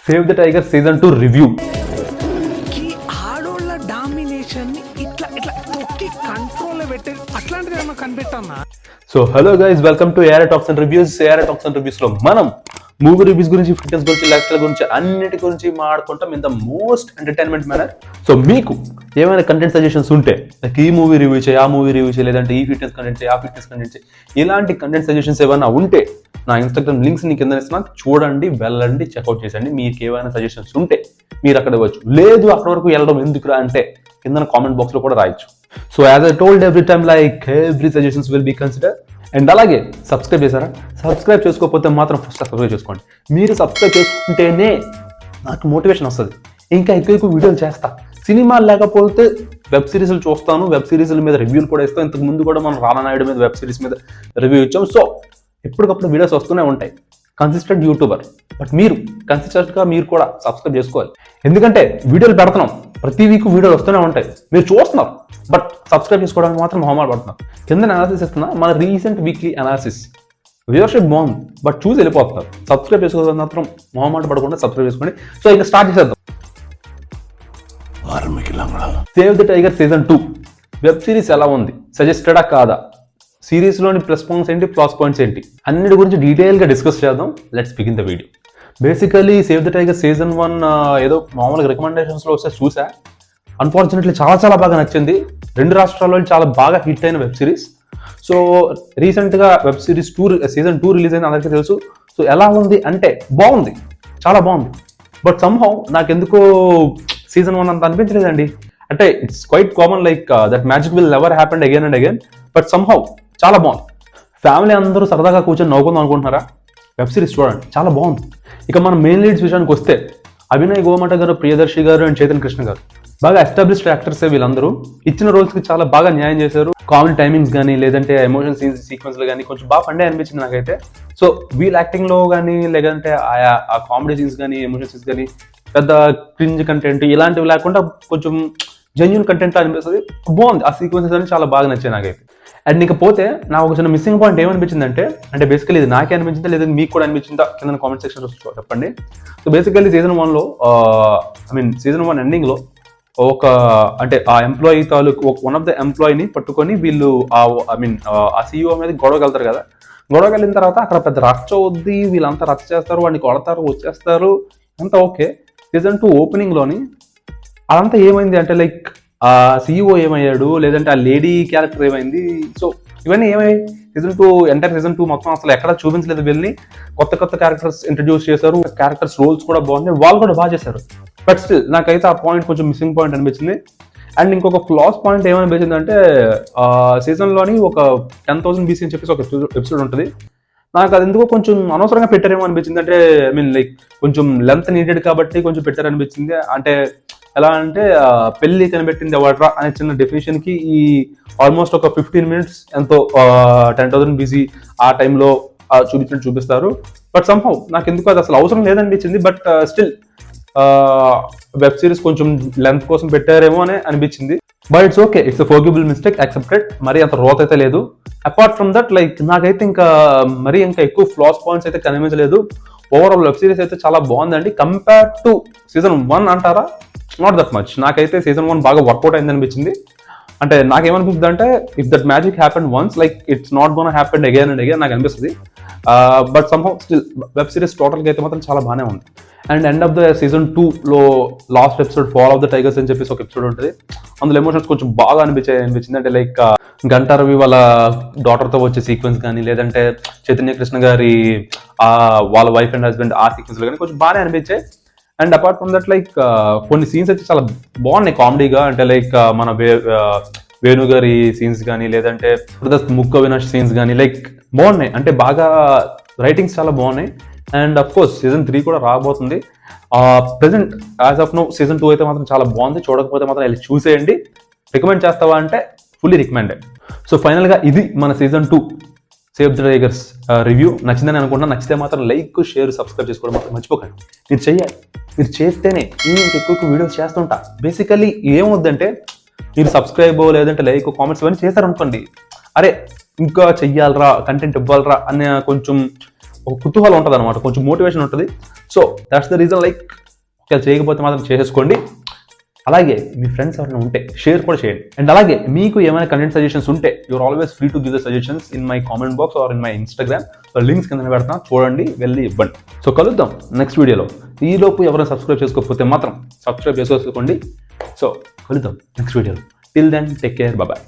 Save the tiger season 2 review. ఆడోళ్ళ domination ఇట్లా ఇట్లా తొక్కి కంట్రోల్ పెట్టి అట్లాంటిది ఏమన్నా కనిపెట్టన్నా. So hello guys, welcome to AR talks and reviews. AR talks and reviews లో మనం మూవీ రివ్యూస్ గురించి, ఫిట్నెస్ గురించి, లైఫ్ స్టైల్ గురించి అన్నిటి గురించి మాట్లాడుకుంటాం in the most entertainment manner. So మీకు ఏమైనా కంటెంట్ సజెషన్స్ ఉంటే, లైక్ ఈ మూవీ రివ్యూ చేయి, ఆ మూవీ రివ్యూ చేయి, లేదంటే ఈ ఫిట్నెస్ కంటెంట్ చేయి, ఆ ఫిట్నెస్ కంటెంట్ చేయి, ఇలాంటి కంటెంట్ సజెషన్స్ ఏమైనా ఉంటే నా ఇన్స్టాగ్రామ్ లింక్స్ నీ కింద ఇస్తున్నా, చూడండి, వెళ్ళండి, చెక్అవుట్ చేసండి. మీకు ఏమైనా సజెషన్స్ ఉంటే మీరు అక్కడ ఇవ్వచ్చు. లేదు అక్కడ వరకు వెళ్ళడం ఎందుకురా అంటే కింద కామెంట్ బాక్స్ లో కూడా రాయొచ్చు. So as I told every time, like every suggestions will be consider. And అలాగే సబ్స్క్రైబ్ చేశారా? సబ్స్క్రైబ్ చేసుకోకపోతే మాత్రం ఫస్ట్ సబ్స్క్రైబ్ చేసుకోండి. మీరు సబ్స్క్రైబ్ చేసుకుంటేనే నాకు మోటివేషన్ వస్తుంది, ఇంకా ఎక్కువ వీడియోలు చేస్తా. సినిమా లేకపోతే వెబ్ సిరీస్లు చూస్తాను, వెబ్ సిరీస్ల మీద రివ్యూలు కూడా ఇస్తాను. ఇంతకు ముందు కూడా మనం రానానాయుడు మీద వెబ్ సిరీస్ మీద రివ్యూ ఇచ్చాం. సో ఎప్పటికప్పుడు వీడియోస్ వస్తూనే ఉంటాయి. కన్సిస్టెంట్ యూట్యూబర్, బట్ మీరు కన్సిస్టెంట్గా మీరు కూడా సబ్స్క్రైబ్ చేసుకోవాలి. ఎందుకంటే వీడియోలు పెడుతున్నాం, ప్రతి వీక్ వీడియోలు వస్తూనే ఉంటాయి, మీరు చూస్తున్నారు, బట్ సబ్స్క్రైబ్ చేసుకోవడానికి మాత్రం మొహమాట పడుతున్నారు. కింద అనాలిసిస్ ఇస్తున్నా, మన రీసెంట్ వీక్లీ అనాలిసిస్. వ్యూవర్షిప్ బాగుంది, బట్ చూసి వెళ్ళిపోతున్నారు. సబ్స్క్రైబ్ చేసుకోవడం మాత్రం మొహమాట పడకుండా సబ్స్క్రైబ్ చేసుకోండి. సో ఇంకా స్టార్ట్ చేసేద్దాం. Save the tiger season 2 web series ఎలా ఉంది? సజెస్టెడా కాదా? సిరీస్లోని ప్లస్ పాయింట్స్ ఏంటి, ప్లస్ పాయింట్స్ ఏంటి, అన్నిటి గురించి డీటెయిల్గా డిస్కస్ చేద్దాం. Let's begin the video. Basically save the tiger season 1 ఏదో మామూలుగా రికమెండేషన్స్లో వస్తే చూసా. అన్ఫార్చునేట్లీ చాలా బాగా నచ్చింది. రెండు రాష్ట్రాల్లో చాలా బాగా హిట్ అయిన వెబ్ సిరీస్. సో రీసెంట్గా వెబ్ సిరీస్ సీజన్ 2 రిలీజ్ అయింది, అందరికీ తెలుసు. సో ఎలా ఉంది అంటే బాగుంది, చాలా బాగుంది. బట్ సమ్హౌ నాకెందుకో సీజన్ 1 అంత అనిపించలేదండి. అంటే it's quite common, like that magic will never happened again and again. But somehow చాలా బాగుంది. ఫ్యామిలీ అందరూ సరదాగా కూర్చొని నవ్వుకుందాం అనుకుంటున్నారా? వెబ్ సిరీస్ చూడండి, చాలా బాగుంది. ఇక మన మెయిన్ లీడ్స్ విషయానికి వస్తే అభినయ్ గోమట గారు, ప్రియదర్శి గారు అండ్ చైతన్ కృష్ణ గారు బాగా ఎస్టాబ్లిష్డ్ యాక్టర్సే. వీళ్ళందరూ ఇచ్చిన రోల్స్కి చాలా బాగా న్యాయం చేశారు. కామెడీ టైమింగ్స్ కానీ, లేదంటే ఎమోషన్ సీక్వెన్స్లు కానీ కొంచెం బాగా పండే అనిపించింది నాకైతే. సో వీళ్ళ యాక్టింగ్లో కానీ, లేదంటే ఆ కామెడీ సీన్స్ కానీ, ఎమోషన్ సీన్స్ కానీ, పెద్ద క్రింజ్ కంటెంట్ ఇలాంటివి లేకుండా కొంచెం జెన్యూన్ కంటెంట్ అనిపిస్తుంది. బాగుంది. ఆ సీక్వెన్సెస్ అని చాలా బాగా నచ్చాయి నాకైతే. అండ్ ఇకపోతే నాకు ఒక చిన్న మిస్సింగ్ పాయింట్ ఏమనిపించిందంటే, అంటే బేసికలీ ఇది నాకే అనిపించిందా లేదా మీకు కూడా అనిపించిందా కింద కామెంట్ సెక్షన్లో చెప్పండి. సో బేసికల్లీ సీజన్ 1లో సీజన్ 1 ఎండింగ్లో ఒక అంటే ఆ ఎంప్లాయీ తాలూకు వన్ ఆఫ్ ద ఎంప్లాయీని పట్టుకొని వీళ్ళు ఆ సీఈఓ మీద గొడవకెళ్తారు కదా. గొడవకెళ్ళిన తర్వాత అక్కడ పెద్ద రచ్చ వద్ది, వీళ్ళంతా రచ్చ చేస్తారు, వాడిని కొడతారు, వచ్చేస్తారు, అంతా ఓకే. సీజన్ 2 ఓపెనింగ్లోని అదంతా ఏమైంది అంటే, లైక్ ఆ సీఈఓ ఏమయ్యాడు, లేదంటే ఆ లేడీ క్యారెక్టర్ ఏమైంది. సో ఇవన్నీ ఏమయ్యాయి? సీజన్ 2 ఎంటైర్ సీజన్ 2 మొత్తం అసలు ఎక్కడ చూపించలేదు. వీళ్ళని కొత్త క్యారెక్టర్స్ ఇంట్రడ్యూస్ చేశారు. క్యారెక్టర్స్ రోల్స్ కూడా బాగున్నాయి, వాళ్ళు కూడా బాగా చేశారు. బట్ స్టిల్ నాకైతే ఆ పాయింట్ కొంచెం మిస్సింగ్ పాయింట్ అనిపించింది. అండ్ ఇంకొక ఫ్లాస్ పాయింట్ ఏమనిపించింది అంటే, సీజన్లోని ఒక 10,000 BC అని చెప్పేసి ఒక ఎపిసోడ్ ఉంటుంది. నాకు అది ఎందుకో కొంచెం అనవసరంగా పెట్టారేమో అనిపించింది. అంటే లైక్ కొంచెం లెంత్ నీడెడ్ కాబట్టి కొంచెం పెట్టారనిపించింది. అంటే ఎలా అంటే పెళ్లి కనిపెట్టింది ఎవడ్రా అనే చిన్న డెఫినేషన్కి ఈ ఆల్మోస్ట్ ఒక 15 minutes ఎంతో 10,000 BC ఆ టైంలో చూపించినట్టు చూపిస్తారు. బట్ సమ్హౌ నాకు ఎందుకు అది అసలు అవసరం లేదనిపించింది. బట్ స్టిల్ వెబ్ సిరీస్ కొంచెం లెంత్ కోసం పెట్టారేమో అని అనిపించింది. But it's okay, it's forgivable mistake, accepted. మరి అంత రోత్ అయితే లేదు. అపార్ట్ ఫ్రమ్ దట్, లైక్ నాకైతే ఇంకా ఎక్కువ ఫ్లాస్ పాయింట్స్ అయితే కనిపించలేదు. ఓవరాల్ వెబ్ సిరీస్ అయితే చాలా బాగుందండి. కంపేర్ టు సీజన్ 1 అంటారా, నాట్ దట్ మచ్. నాకైతే సీజన్ 1 బాగా వర్కౌట్ అయింది అనిపించింది. అంటే నాకేమనిపిస్తుంది అంటే, if that magic happened once, like it's not gonna happened again and again నాకు అనిపిస్తుంది. But somehow still web series టోటల్గా అయితే మాత్రం చాలా బాగానే ఉంది. And end of the season 2లో last episode fall of the tigers అని చెప్పేసి ఒక ఎపిసోడ్ ఉంటుంది. అందులో ఎమోషన్స్ కొంచెం బాగా అనిపించింది. అంటే లైక్ గంటా రవి వాళ్ళ డాటర్తో వచ్చే సీక్వెన్స్ కానీ, లేదంటే చైతన్య కృష్ణ గారి వాళ్ళ వైఫ్ అండ్ హస్బెండ్ ఆ సీక్వెన్స్లో కానీ కొంచెం బాగానే అనిపించాయి. And apart from that, like కొన్ని సీన్స్ అయితే చాలా బాగున్నాయి కామెడీగా. అంటే లైక్ మన వేణు గారి సీన్స్ కానీ, లేదంటే ముక్క వినాష్ సీన్స్ కానీ లైక్ బాగున్నాయి. అంటే బాగా రైటింగ్స్ చాలా బాగున్నాయి. అండ్ అఫ్ కోర్స్ సీజన్ 3 కూడా రాబోతుంది. Present as of now season 2 అయితే మాత్రం చాలా బాగుంది. చూడకపోతే మాత్రం వెళ్ళి చూసేయండి. రికమెండ్ చేస్తావా అంటే ఫుల్లీ రికమెండెడ్. సో ఫైనల్గా ఇది మన season 2 save the tigers review. నచ్చిందని అనుకుంటున్నా. నచ్చితే మాత్రం లైక్, షేర్, సబ్స్క్రైబ్ చేసుకోవడం మాత్రం మర్చిపోకండి. మీరు చెయ్యాలి. మీరు చేస్తేనే నేను ఎక్కువ వీడియోస్ చేస్తుంటా. బేసికలీ ఏమవుద్దంటే, మీరు సబ్స్క్రైబ్ లేదంటే లైక్, కామెంట్స్ ఇవన్నీ చేశారనుకోండి, అరే ఇంకా చెయ్యాలరా, కంటెంట్ ఇవ్వాలరా అనే కొంచెం ఒక కుతూహలం ఉంటుంది అనమాట, కొంచెం మోటివేషన్ ఉంటుంది. So that's the reason, like ఒకవేళ చేయకపోతే మాత్రం చేసేసుకోండి. అలాగే మీ ఫ్రెండ్స్ ఎవరైనా ఉంటే షేర్ కూడా చేయండి. అండ్ అలాగే మీకు ఏమైనా కంటెంట్ సజెషన్స్ ఉంటే you're always free to give the suggestions in my comment box or in my Instagram. Links కింద పెడతాను, చూడండి, వెళ్ళి ఇవ్వండి. సో కలుద్దాం నెక్స్ట్ వీడియోలో. ఈలోపు ఎవరైనా సబ్స్క్రైబ్ చేసుకోకపోతే మాత్రం సబ్స్క్రైబ్ చేసుకోండి. సో కలుద్దాం నెక్స్ట్ వీడియోలో. Till then take care, bye.